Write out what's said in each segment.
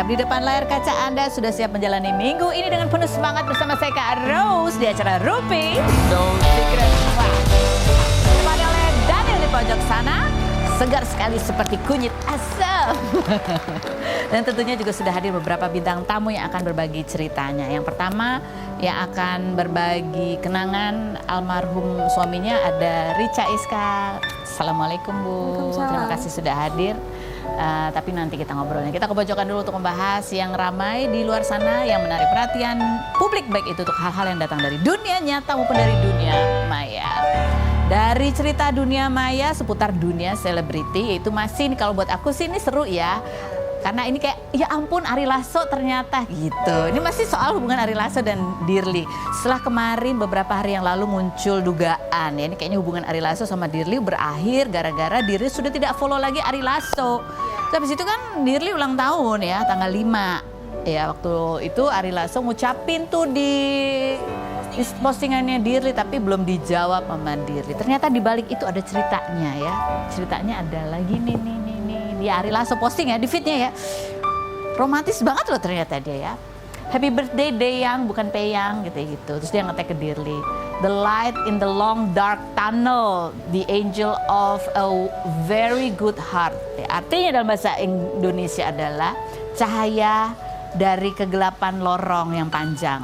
siap di depan layar kaca Anda, sudah siap menjalani minggu ini dengan penuh semangat bersama saya Kak Rose di acara Rupi No Secret. Ditemani oleh Daniel di pojok sana, segar sekali seperti kunyit asam. Dan tentunya juga sudah hadir beberapa bintang tamu yang akan berbagi ceritanya. Yang pertama yang akan berbagi kenangan almarhum suaminya ada Richa Iska. Assalamualaikum Bu, terima kasih sudah hadir. Tapi nanti kita ngobrolnya. Kita ke pojokan dulu untuk membahas yang ramai di luar sana yang menarik perhatian publik, baik itu untuk hal-hal yang datang dari dunia nyata maupun dari dunia maya. Dari cerita dunia maya seputar dunia selebriti, yaitu masih nih, kalau buat aku sih ini seru ya. Karena ini kayak, ya ampun Ari Lasso ternyata gitu. Ini masih soal hubungan Ari Lasso dan Dirly. Setelah kemarin beberapa hari yang lalu muncul dugaan ya, ini kayaknya hubungan Ari Lasso sama Dirly berakhir gara-gara Dirly sudah tidak follow lagi Ari Lasso. Habis itu kan Dirly ulang tahun ya, tanggal 5. Ya waktu itu Ari Lasso ngucapin tuh di postingannya Dirly, tapi belum dijawab sama Dirly. Ternyata di balik itu ada ceritanya ya. Ceritanya adalah gini nih. Dia Ari Lasso posting ya di feednya ya. Romantis banget loh ternyata dia ya. Happy birthday Deyang, bukan Peyang gitu. Terus dia nge-tag ke Dirly. The light in the long dark tunnel, the angel of a very good heart. Artinya dalam bahasa Indonesia adalah cahaya dari kegelapan lorong yang panjang.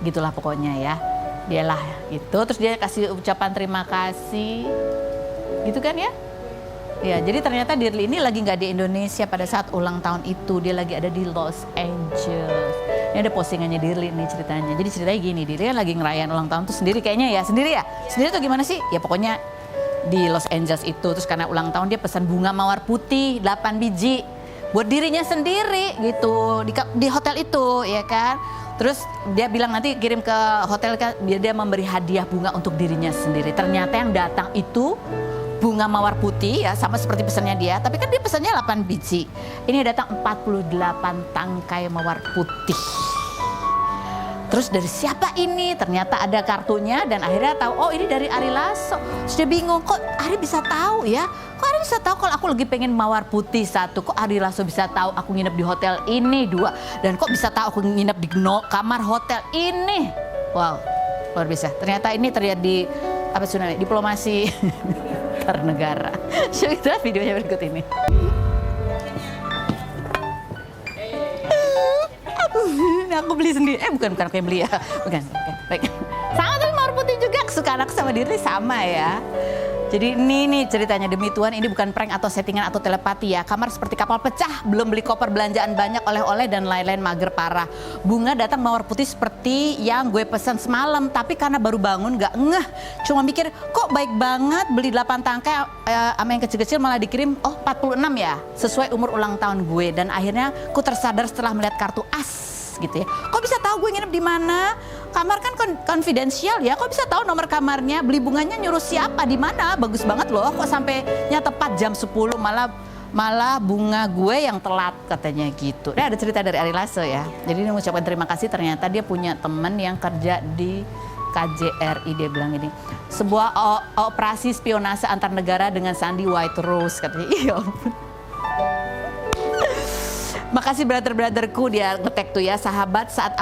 Gitulah pokoknya ya. Dialah itu. Terus dia kasih ucapan terima kasih. Gitu kan ya? Ya, jadi ternyata Dirly ini lagi nggak di Indonesia pada saat ulang tahun itu. Dia lagi ada di Los Angeles. Ini ada postingannya Dirly nih ceritanya. Jadi ceritanya gini, Dirly lagi ngerayain ulang tahun tuh sendiri kayaknya ya. Sendiri ya? Sendiri tuh gimana sih? Ya pokoknya di Los Angeles itu. Terus karena ulang tahun dia pesan bunga mawar putih 8 biji. Buat dirinya sendiri gitu. Di hotel itu ya kan. Terus dia bilang nanti kirim ke hotel biar dia memberi hadiah bunga untuk dirinya sendiri. Ternyata yang datang itu bunga mawar putih ya, sama seperti pesannya dia, tapi kan dia pesannya 8 biji. Ini datang 48 tangkai mawar putih. Terus dari siapa ini? Ternyata ada kartunya dan akhirnya tahu, oh ini dari Ari Lasso. Terus dia bingung, kok Ari bisa tahu ya? Kok Ari bisa tahu kalau aku lagi pengen mawar putih 1? Kok Ari Lasso bisa tahu aku nginep di hotel ini 2? Dan kok bisa tahu aku nginep di kamar hotel ini? Wow, luar biasa. Ternyata ini terjadi apa sih namanya? Diplomasi negara. Coba kita lihat videonya berikut ini. Aku beli sendiri. Bukan aku yang beli ya. Bukan. Baik. Sama tapi mawar putih juga kesukaan aku sama Dirly sama ya. Jadi ini nih ceritanya, demi Tuhan ini bukan prank atau settingan atau telepati ya. Kamar seperti kapal pecah, belum beli koper belanjaan banyak, oleh-oleh dan lain-lain, mager parah. Bunga datang mawar putih seperti yang gue pesan semalam, tapi karena baru bangun gak ngeh. Cuma mikir kok baik banget beli 8 tangkai sama yang kecil-kecil malah dikirim 46 ya, sesuai umur ulang tahun gue. Dan akhirnya ku tersadar setelah melihat kartu as gitu ya. Kok bisa tahu gue nginep di mana? Kamar kan konfidensial ya. Kok bisa tahu nomor kamarnya? Beli bunganya nyuruh siapa? Di mana? Bagus banget loh. Kok sampainya tepat jam 10 malah bunga gue yang telat katanya gitu. Ada cerita dari Ari Lasso ya. Jadi dia mengucapkan terima kasih, ternyata dia punya teman yang kerja di KJRI, dia bilang ini. Sebuah operasi spionase antar negara dengan Sandy White Rose katanya. Iya ampun. Makasih brother-brotherku, dia nge-tag tuh ya, sahabat saat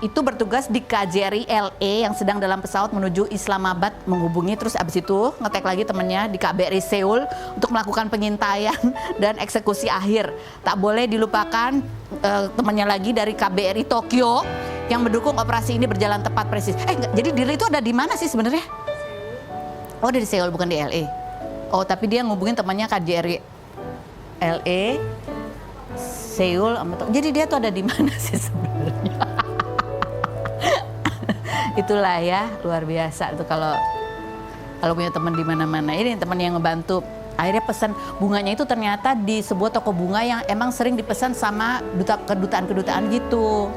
itu bertugas di KJRI LA yang sedang dalam pesawat menuju Islamabad menghubungi, terus abis itu nge-tag lagi temennya di KBRI Seoul untuk melakukan pengintaian dan eksekusi akhir. Tak boleh dilupakan temennya lagi dari KBRI Tokyo yang mendukung operasi ini berjalan tepat presis. Jadi Dirly itu ada di mana sih sebenarnya? Oh dari Seoul bukan di LA. Oh tapi dia ngubungin temannya KJRI LA Seoul, jadi dia tuh ada di mana sih sebenarnya? Itulah ya, luar biasa tuh kalau punya teman di mana-mana. Ini teman yang ngebantu. Akhirnya pesan bunganya itu ternyata di sebuah toko bunga yang emang sering dipesan sama kedutaan-kedutaan gitu.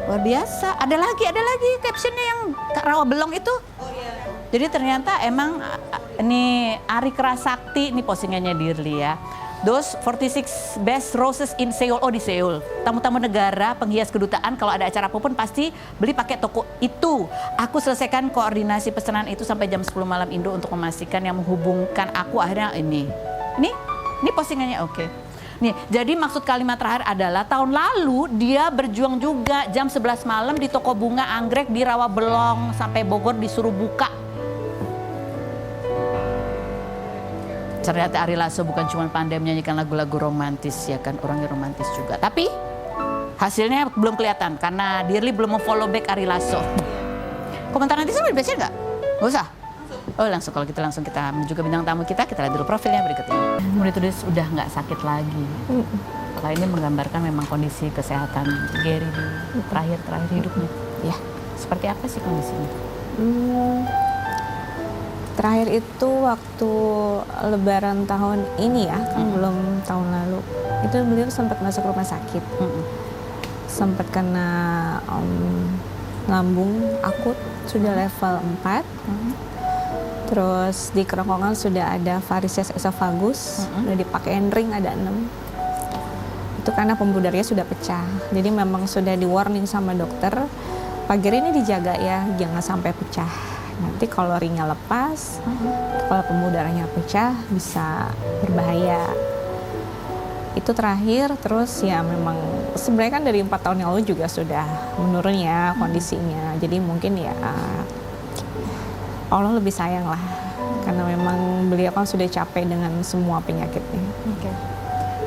Luar biasa. Ada lagi captionnya yang rawa belong itu. Jadi ternyata emang ini Ari Kerasakti, ini postingannya Dirly ya. Those 46 best roses in Seoul. Oh di Seoul. Tamu-tamu negara, penghias kedutaan, kalau ada acara apapun pasti beli pakai toko itu. Aku selesaikan koordinasi pesanan itu sampai jam 10 malam Indo untuk memastikan yang menghubungkan aku akhirnya ini. Ini postingannya oke. Nih, jadi maksud kalimat terakhir adalah tahun lalu dia berjuang juga jam 11 malam di toko bunga anggrek di Rawabelong sampai Bogor disuruh buka. Ternyata Ari Lasso bukan cuma pandai menyanyikan lagu-lagu romantis ya kan, orangnya romantis juga. Tapi hasilnya belum kelihatan karena Dirli belum follow back Ari Lasso. Komentar nanti sama biasanya nggak? Nggak usah. Oh langsung, kalau gitu langsung kita menuju ke bintang tamu kita lihat dulu profilnya berikutnya. Kemudian itu sudah nggak sakit lagi. Kalau ini menggambarkan memang kondisi kesehatan Gary di terakhir hidupnya. Ya, seperti apa sih kondisinya? Terakhir itu waktu Lebaran tahun ini ya, kan belum tahun lalu. Itu beliau sempat masuk rumah sakit. Sempat kena lambung akut, sudah level 4. Terus di kerongkongan sudah ada varises esophagus, udah dipakein ring ada 6. Itu karena pembudarnya sudah pecah. Jadi memang sudah di warning sama dokter, pagar ini dijaga ya, jangan sampai pecah. Nanti kalau ringnya lepas, kalau pembudarannya pecah bisa berbahaya. Itu terakhir, terus ya memang sebenarnya kan dari 4 tahun yang lalu juga sudah menurun ya kondisinya. Jadi mungkin ya Allah lebih sayang lah, karena memang beliau kan sudah capek dengan semua penyakitnya.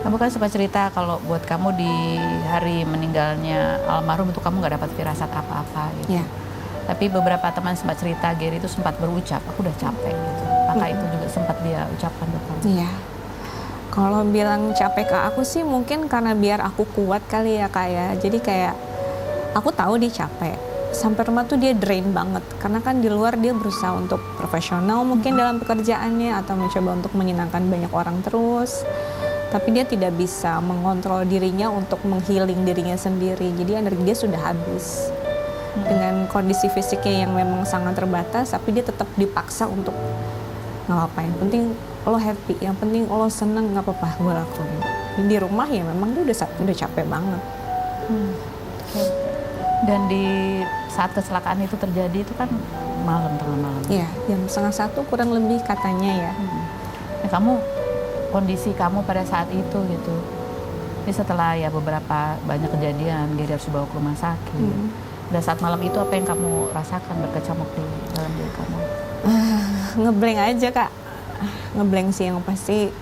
Kamu kan sempat cerita kalau buat kamu di hari meninggalnya almarhum itu kamu nggak dapat firasat apa-apa gitu. Ya. Tapi beberapa teman sempat cerita, Gary itu sempat berucap, aku udah capek gitu. Apakah itu juga sempat dia ucapkan ke kamu? Iya. Kalau bilang capek ke aku sih mungkin karena biar aku kuat kali ya Kak ya. Jadi kayak aku tahu dia capek. Sampai rumah tuh dia drain banget. Karena kan di luar dia berusaha untuk profesional mungkin dalam pekerjaannya atau mencoba untuk menyenangkan banyak orang terus. Tapi dia tidak bisa mengontrol dirinya untuk menghealing dirinya sendiri. Jadi energi dia sudah habis. Dengan kondisi fisiknya yang memang sangat terbatas, tapi dia tetap dipaksa untuk nggak apa-apa, yang penting lo happy, yang penting lo seneng, nggak apa-apa gue lakuin. Di rumah ya memang dia udah capek banget. Dan di saat kecelakaan itu terjadi itu kan malam, tengah malam. Iya, jam 1:30 kurang lebih katanya ya. Nah, kondisi kamu pada saat itu gitu, ini setelah ya beberapa banyak kejadian, dia harus dibawa ke rumah sakit. Dan saat malam itu apa yang kamu rasakan berkecamuk di dalam diri kamu? Ngeblank aja Kak, ngeblank sih yang pasti.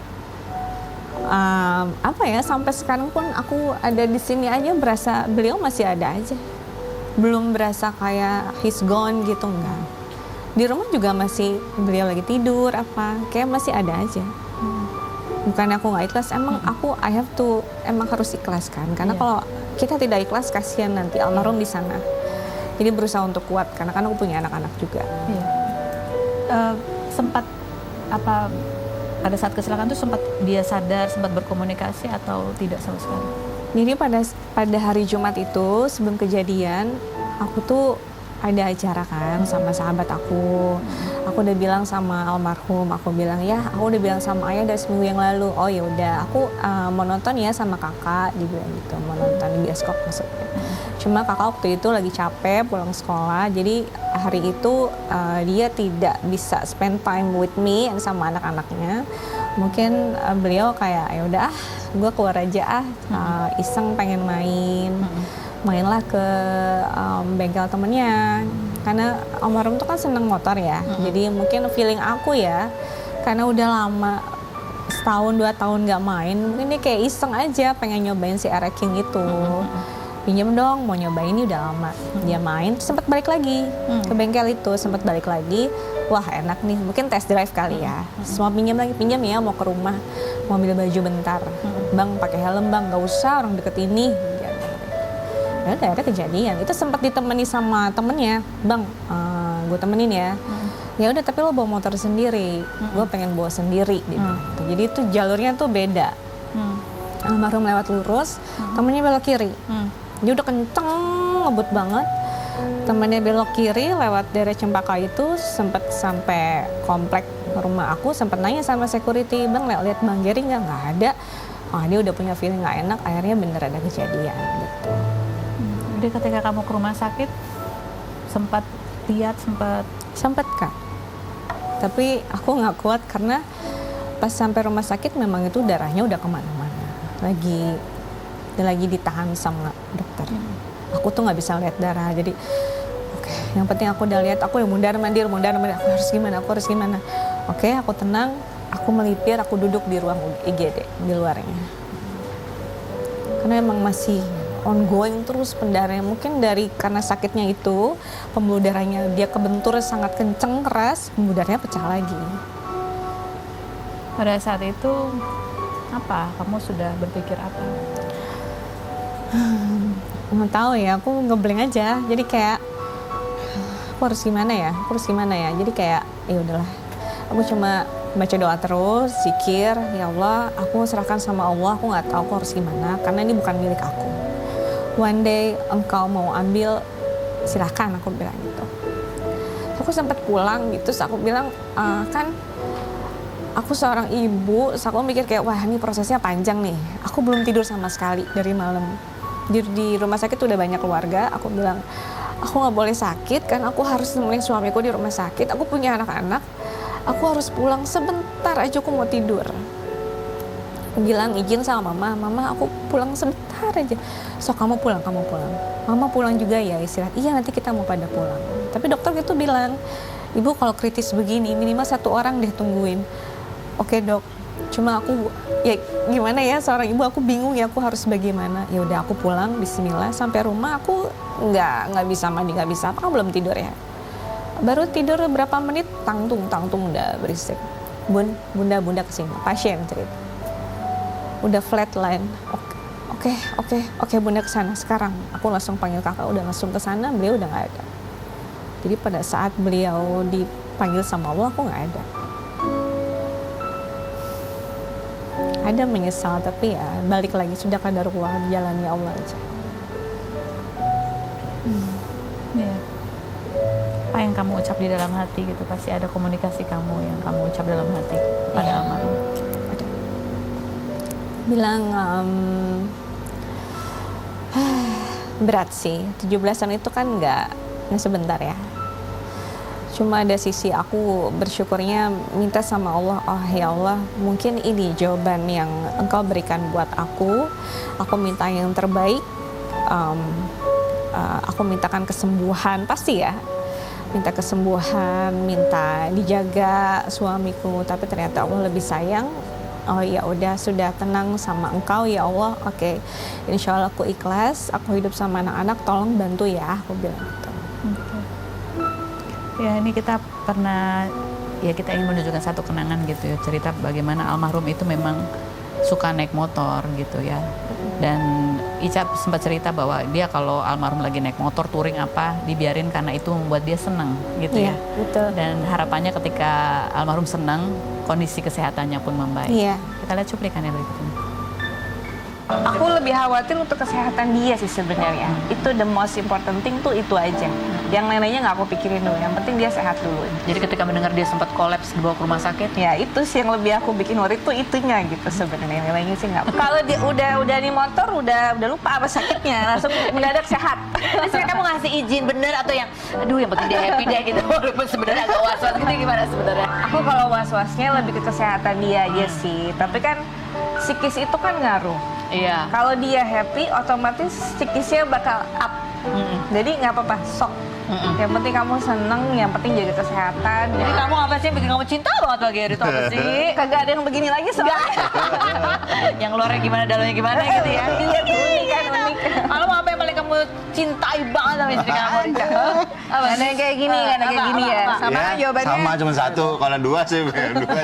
Apa ya, sampai sekarang pun aku ada di sini aja berasa beliau masih ada aja. Belum berasa kayak he's gone gitu, enggak. Di rumah juga masih beliau lagi tidur apa, kayak masih ada aja. Bukan aku nggak ikhlas, emang aku emang harus ikhlas kan, karena kalau kita tidak ikhlas kasihan nanti almarhum di sana. Jadi berusaha untuk kuat, karena kan aku punya anak-anak juga. Sempat apa pada saat kecelakaan itu sempat dia sadar, sempat berkomunikasi atau tidak sama sekali? Jadi pada hari Jumat itu sebelum kejadian, aku tuh ada acara kan sama sahabat aku. Aku udah bilang sama almarhum, aku bilang ya, aku udah bilang sama ayah dari seminggu yang lalu. Oh ya udah, aku mau nonton ya sama kakak, dibilang gitu, mau nonton di bioskop maksudnya. Cuma kakak waktu itu lagi capek pulang sekolah, jadi hari itu dia tidak bisa spend time with me sama anak-anaknya. Mungkin beliau kayak ya udah, gue keluar aja iseng pengen mainlah ke bengkel temennya. Karena almarhum tuh kan seneng motor ya, jadi mungkin feeling aku ya, karena udah lama 1-2 tahun gak main, mungkin dia kayak iseng aja pengen nyobain si Era King itu. Pinjam dong, mau nyobain, ini udah lama. Dia main, sempat balik lagi ke bengkel itu, sempat balik lagi. Wah enak nih, mungkin test drive kali ya. Semua pinjam ya, mau ke rumah, mau ambil baju bentar. Bang pakai helm bang, gak usah orang deket ini. Ya udah ada kejadian, itu sempat ditemani sama temennya, bang, gue temenin ya. Ya udah, tapi lo bawa motor sendiri, gue pengen bawa sendiri. Gitu. Jadi itu jalurnya tuh beda. Almarhum lewat lurus, temennya belok kiri. Dia udah kenceng, ngebut banget. Temennya belok kiri lewat daerah Cempaka itu, sempat sampai komplek rumah aku, sempat nanya sama security, bang lihat Bang Gary nggak? Nggak ada. Dia udah punya feeling nggak enak, akhirnya bener ada kejadian gitu. Jadi ketika kamu ke rumah sakit sempat Kak, tapi aku nggak kuat karena pas sampai rumah sakit memang itu darahnya udah kemana-mana. lagi ditahan sama dokter. Aku tuh nggak bisa lihat darah, jadi oke, yang penting aku udah lihat, aku yang mundar mandir, aku harus gimana. Oke, aku tenang, aku melipir, aku duduk di ruang IGD di luarnya, karena emang masih ongoing terus pendarahannya. Mungkin karena sakitnya itu, pembuluh darahnya dia kebentur sangat kenceng, keras, pembuluh darahnya pecah lagi. Pada saat itu apa? Kamu sudah berpikir apa? Nggak tahu ya, aku ngeblank aja. Jadi kayak aku harus gimana ya? Jadi kayak ya udahlah. Aku cuma baca doa terus, zikir, ya Allah, aku serahkan sama Allah. Aku nggak tahu aku harus gimana karena ini bukan milik aku. One day engkau mau ambil, silahkan, aku bilang gitu. Aku sempat pulang gitu, terus aku bilang kan aku seorang ibu, terus aku mikir kayak wah ini prosesnya panjang nih. Aku belum tidur sama sekali dari malam. Di rumah sakit udah banyak keluarga. Aku bilang aku nggak boleh sakit kan, aku harus nemenin suamiku di rumah sakit. Aku punya anak-anak, aku harus pulang sebentar aja, aku mau tidur. Aku bilang izin sama mama aku pulang sebentar aja. So kamu pulang. Mama pulang juga ya istirahat. Iya nanti kita mau pada pulang. Tapi dokter itu bilang, ibu kalau kritis begini minimal 1 orang deh tungguin. Oke dok, cuma aku ya gimana ya, seorang ibu aku bingung ya, aku harus bagaimana. Ya udah aku pulang, bismillah, sampai rumah aku nggak bisa mandi, nggak bisa apa, belum tidur ya. Baru tidur berapa menit, tangtung udah berisik. Bunda kesini, pasien cerita. Udah flatline. Oke, bunda kesana sekarang. Aku langsung panggil kakak, udah langsung kesana, beliau udah nggak ada. Jadi pada saat beliau dipanggil sama Allah, aku nggak ada. Ada menyesal, tapi ya balik lagi, sudah qadarullah, jalani Allah aja. Ya. Apa yang kamu ucap di dalam hati gitu, pasti ada komunikasi kamu yang kamu ucap dalam hati pada almarhum. Ada. Bilang berat sih, 17-an itu kan nggak sebentar ya. Cuma ada sisi aku bersyukurnya, minta sama Allah, oh ya Allah, mungkin ini jawaban yang engkau berikan buat aku. Aku minta yang terbaik. Aku mintakan kesembuhan, pasti ya. Minta kesembuhan, minta dijaga suamiku. Tapi ternyata Allah lebih sayang. Oh ya udah, sudah, tenang sama engkau ya Allah. Oke, insya Allah aku ikhlas. Aku hidup sama anak-anak, tolong bantu ya, aku bilang gitu. Ya ini kita pernah, ya kita ingin menunjukkan satu kenangan gitu ya, cerita bagaimana almarhum itu memang suka naik motor gitu ya. Dan Ica sempat cerita bahwa dia kalau almarhum lagi naik motor touring apa, dibiarin karena itu membuat dia senang gitu ya. Betul. Dan harapannya ketika almarhum senang, kondisi kesehatannya pun membaik. Iya. Kita lihat cuplikannya berikut ini. Aku lebih khawatir untuk kesehatan dia sih sebenarnya. Itu the most important thing tuh itu aja. Yang lain-lainnya nggak aku pikirin dulu. Yang penting dia sehat dulu. Jadi ketika mendengar dia sempat kolaps dibawa ke rumah sakit, Ya itu sih yang lebih aku bikin worry tuh itunya gitu sebenarnya. Yang lainnya sih nggak. Kalau dia udah di motor udah lupa apa sakitnya, langsung mendadak sehat. Terus kamu ngasih izin bener atau yang aduh yang penting dia happy deh gitu, walaupun sebenarnya agak was-was gitu, gimana sebenarnya? Aku kalau was-wasnya lebih ke kesehatan dia aja sih. Tapi kan psikis itu kan ngaruh. Iya. Kalau dia happy, otomatis psikisnya bakal up. Jadi nggak apa-apa, sok. Yang penting kamu seneng, yang penting jaga kesehatan. Jadi kamu apa sih yang bikin kamu cinta banget lagi itu apa sih? Kagak ada yang begini lagi soalnya. Yang luarnya gimana, dalamnya gimana gitu ya? Iya, unik kan, unik. Kalau apa yang paling kamu cintai banget sama istri kamu? Apa Ada yang kayak gini, kan, kayak gini ya. Sama kan jawabannya. Sama cuma 1, kalau 2 sih dua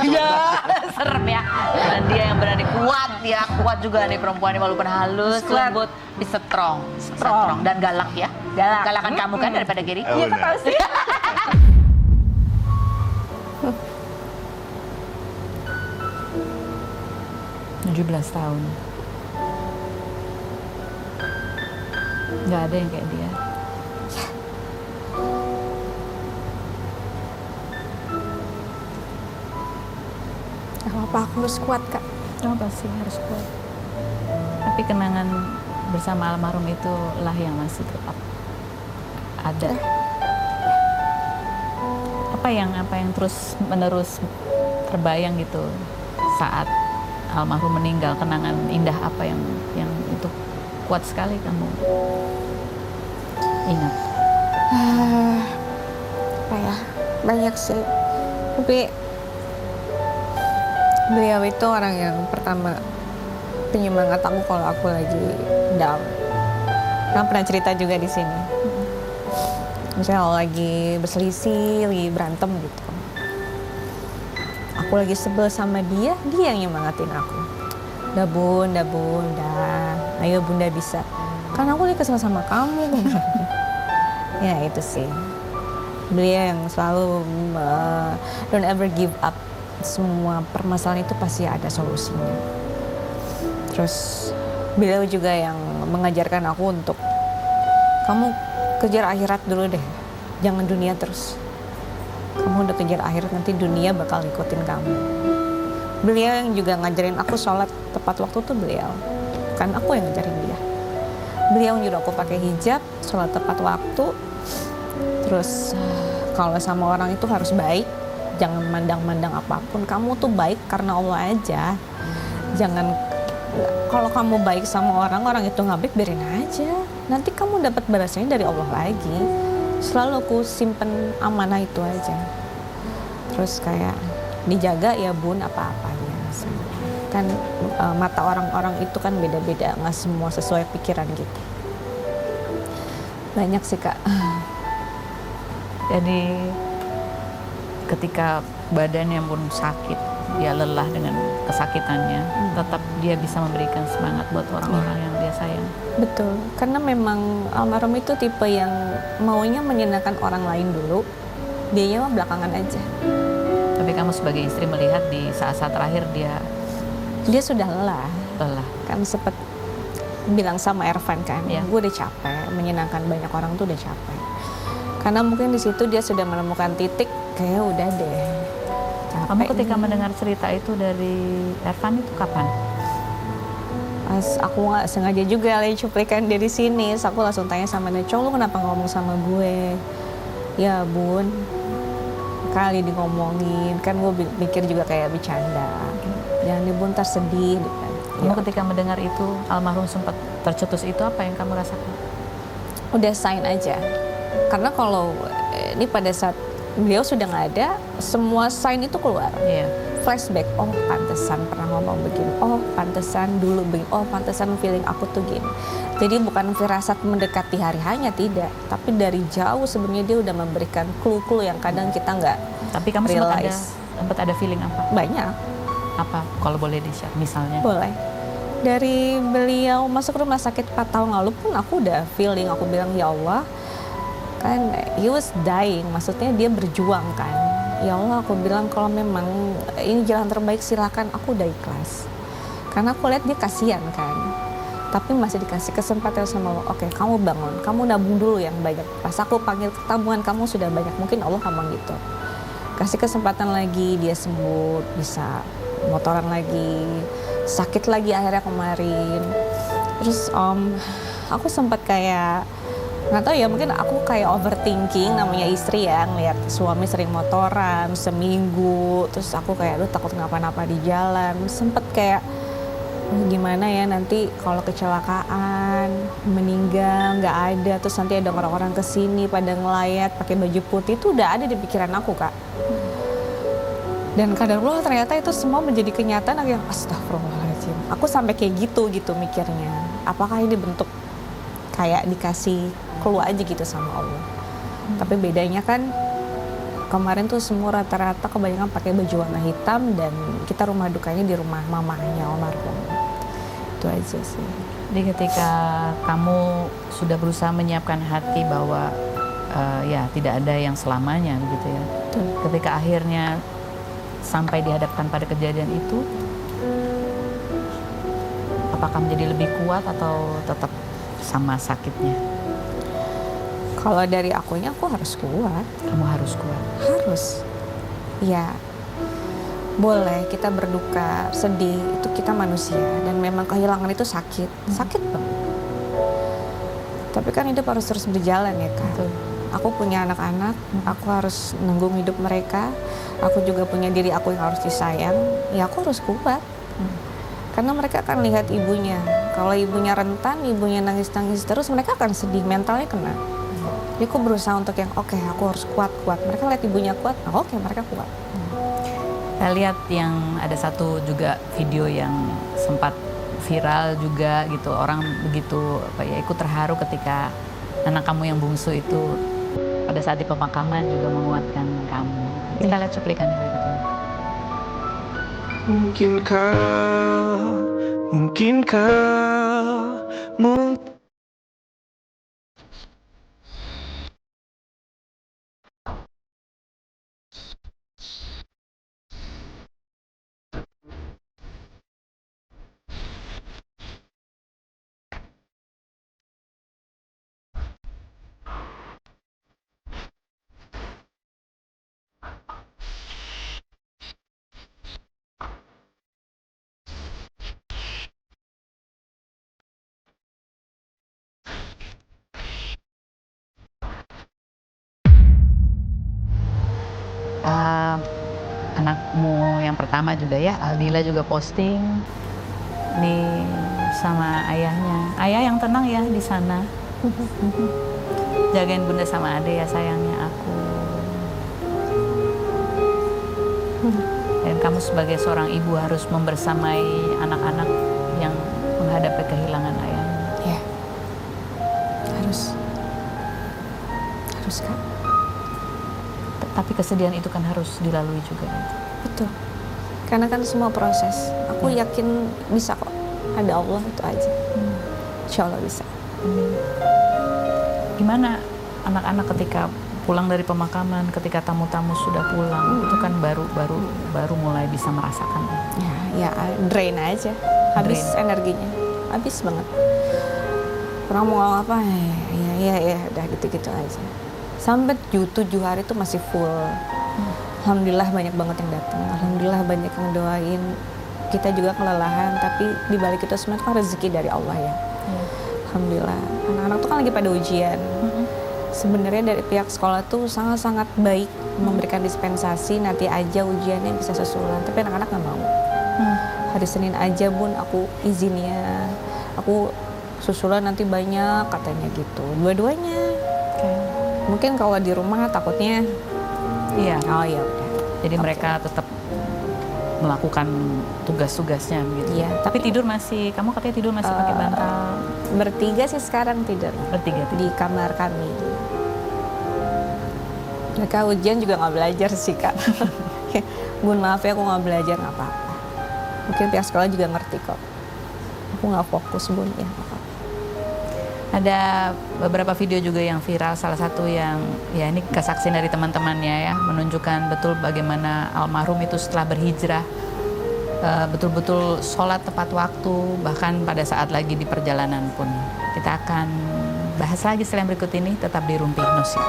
Iya, coba. serem ya. Dan dia yang berani kuat, ya kuat juga nih perempuan ini walaupun halus, Kuat. lembut, bisa strong dan galak ya. Galakan kamu kan daripada Gary. Oh, Iya, benar. tahu sih. Belas tahun. Nggak ada yang kayak dia. Gak apa-apa, aku harus kuat kak. Oh pasti harus kuat. Tapi kenangan bersama almarhum itulah yang masih tetap ada. Apa yang terus menerus terbayang gitu saat almarhum meninggal, kenangan indah apa yang itu kuat sekali kamu ingat? Apa ya, banyak sih, tapi beliau itu orang yang pertama penyemangat aku kalau aku lagi down. Kan pernah cerita juga di sini. Misalnya kalau lagi berselisih, lagi berantem gitu, aku lagi sebel sama dia yang nyemangatin aku. Udah bun, udah, ayo bunda bisa. Kan aku lagi kesel sama kamu. Ya itu sih. Beliau yang selalu don't ever give up. Semua permasalahan itu pasti ada solusinya. Terus beliau juga yang mengajarkan aku untuk kamu kejar akhirat dulu deh, jangan dunia terus. Kamu udah kejar akhirat, nanti dunia bakal ikutin kamu. Beliau yang juga ngajarin aku sholat tepat waktu tuh beliau, kan aku yang ngajarin dia. Beliau nyuruh aku pakai hijab, sholat tepat waktu. Terus kalau sama orang itu harus baik, jangan mandang-mandang apapun. Kamu tuh baik karena Allah aja. Jangan, kalau kamu baik sama orang itu nggak baik, biarin aja. Nanti kamu dapat balasannya dari Allah lagi. Selalu aku simpen amanah itu aja. Terus kayak dijaga ya bun apa-apanya. Kan mata orang-orang itu kan beda-beda, nggak semua sesuai pikiran kita. Banyak sih Kak. Jadi ketika badannya pun sakit, dia lelah dengan kesakitannya, tetap dia bisa memberikan semangat buat orang-orang yang dia sayang. Betul, karena memang almarhum itu tipe yang maunya menyenangkan orang lain dulu, dianya mah belakangan aja. Tapi kamu sebagai istri melihat di saat-saat terakhir dia Sudah lelah. Kan sempet bilang sama Ervan kan, Iya. gue udah capek, menyenangkan banyak orang tuh udah capek. Karena mungkin di situ dia sudah menemukan titik, kayak udah deh. Capek Kamu ketika nih. mendengar cerita itu dari Ervan itu kapan? Pas aku nggak sengaja juga lagi cuplikan dia di sini, terus aku langsung tanya sama dia, "Cong, lu kenapa ngomong sama gue?" "Ya bun, kali di ngomongin, kan gue mikir juga kayak bercanda. Jangan nih bun, ntar sedih." Kamu ketika mendengar itu almarhum sempat tercetus itu, apa yang kamu rasakan? Udah sign aja. Karena kalau ini pada saat beliau sudah nggak ada, semua sign itu keluar. Iya. Flashback, oh pantesan pernah ngomong begini, oh pantesan dulu begini, oh pantesan feeling aku tuh gini. Jadi bukan firasat mendekati hari hanya tidak, tapi dari jauh sebenarnya dia udah memberikan clue-clue yang kadang kita nggak Tapi kamu realize. sempat ada feeling apa? Banyak. Apa kalau boleh di-share misalnya? Boleh. Dari beliau masuk rumah sakit 4 tahun lalu pun aku udah feeling, aku bilang ya Allah, kan he was dying, maksudnya dia berjuang kan. Ya Allah, aku bilang kalau memang ini jalan terbaik silakan, aku udah ikhlas. Karena aku lihat dia kasihan kan. Tapi masih dikasih kesempatan sama Allah. Oke, kamu bangun, kamu nabung dulu yang banyak. Pas aku panggil tabungan kamu sudah banyak, mungkin Allah ngomong gitu. Kasih kesempatan lagi, dia sembuh, bisa motoran lagi, sakit lagi akhirnya kemarin. Terus aku sempat kayak nggak tahu ya, mungkin aku kayak overthinking, namanya istri ya, ngeliat suami sering motoran seminggu, terus aku kayak lu takut kenapa-napa di jalan, sempet kayak gimana ya nanti kalau kecelakaan, meninggal nggak ada, terus nanti ada orang-orang kesini pada ngelayat pakai baju putih, itu udah ada di pikiran aku Kak. Dan kadarullah ternyata itu semua menjadi kenyataan, aku yang astagfirullahaladzim, aku sampai kayak gitu mikirnya, apakah ini bentuk kayak dikasih keluar aja gitu sama Allah. Tapi bedanya kan kemarin tuh semua rata-rata kebanyakan pakai baju warna hitam, dan kita rumah dukanya di rumah mamanya almarhum. Itu aja sih. Jadi ketika kamu sudah berusaha menyiapkan hati bahwa ya tidak ada yang selamanya begitu ya. Betul. Ketika akhirnya sampai dihadapkan pada kejadian itu, apakah menjadi lebih kuat atau tetap sama sakitnya? Kalau dari akunya, aku harus kuat. Kamu harus kuat. Harus. Ya, boleh kita berduka, sedih, itu kita manusia. Dan memang kehilangan itu sakit. Sakit banget. Tapi kan hidup harus terus berjalan ya Kak. Betul. Aku punya anak-anak, aku harus nanggung hidup mereka. Aku juga punya diri aku yang harus disayang. Ya aku harus kuat. Karena mereka akan lihat ibunya. Kalau ibunya rentan, ibunya nangis-nangis terus, mereka akan sedih, mentalnya kena. Jadi aku berusaha untuk yang oke, aku harus kuat-kuat. Mereka lihat ibunya kuat, nah oke, mereka kuat. Saya lihat yang ada satu juga video yang sempat viral juga gitu, orang begitu ikut terharu ketika anak kamu yang bungsu itu pada saat di pemakaman juga menguatkan kamu. Kita lihat cuplikan berikut ini. Mungkinkah, mungkinkah, Anakmu yang pertama juga ya, Aldila juga posting nih sama ayahnya. Ayah yang tenang ya di sana. Jagain bunda sama ade ya sayangnya aku. Dan kamu sebagai seorang ibu harus membersamai anak-anak yang menghadapi kehilangan ayahnya. Ya, harus Kak. Tapi kesedihan itu kan harus dilalui juga. Betul. Karena kan semua proses. Aku yakin bisa kok. Ada Allah itu aja. Insya Allah bisa. Gimana anak-anak ketika pulang dari pemakaman, ketika tamu-tamu sudah pulang, itu kan baru mulai bisa merasakan. Ya drain aja. Habis energinya. Habis banget. Orang mau ngomong apa? Ya, udah gitu-gitu aja. Sampai 7 hari itu masih full. Alhamdulillah banyak banget yang datang. Alhamdulillah banyak yang doain. Kita juga kelelahan, tapi di balik itu semua itu kan rezeki dari Allah ya. Alhamdulillah. Anak-anak tuh kan lagi pada ujian. Sebenarnya dari pihak sekolah tuh sangat-sangat baik memberikan dispensasi, nanti aja ujiannya bisa susulan. Tapi anak-anak nggak mau. Hari Senin aja bun aku izinnya. Aku susulan nanti banyak katanya gitu. Dua-duanya. Mungkin kalau di rumah takutnya, Iya. oh ya udah. Jadi mereka tetap melakukan tugas-tugasnya gitu. Iya. Tapi tidur masih, kamu katanya tidur masih pakai bantal. Bertiga sih sekarang tidur Bertiga tidur. di kamar kami. Mereka ujian juga nggak belajar sih Kak. Bun maaf ya aku nggak belajar, nggak apa-apa. Mungkin pihak sekolah juga ngerti kok. Aku nggak fokus bun ya. Nggak apa-apa. Ada beberapa video juga yang viral, salah satu yang ya ini kesaksian dari teman-temannya ya, menunjukkan betul bagaimana almarhum itu setelah berhijrah betul-betul sholat tepat waktu, bahkan pada saat lagi di perjalanan pun. Kita akan bahas lagi setelah yang berikut ini, tetap di Rumpi Nusik.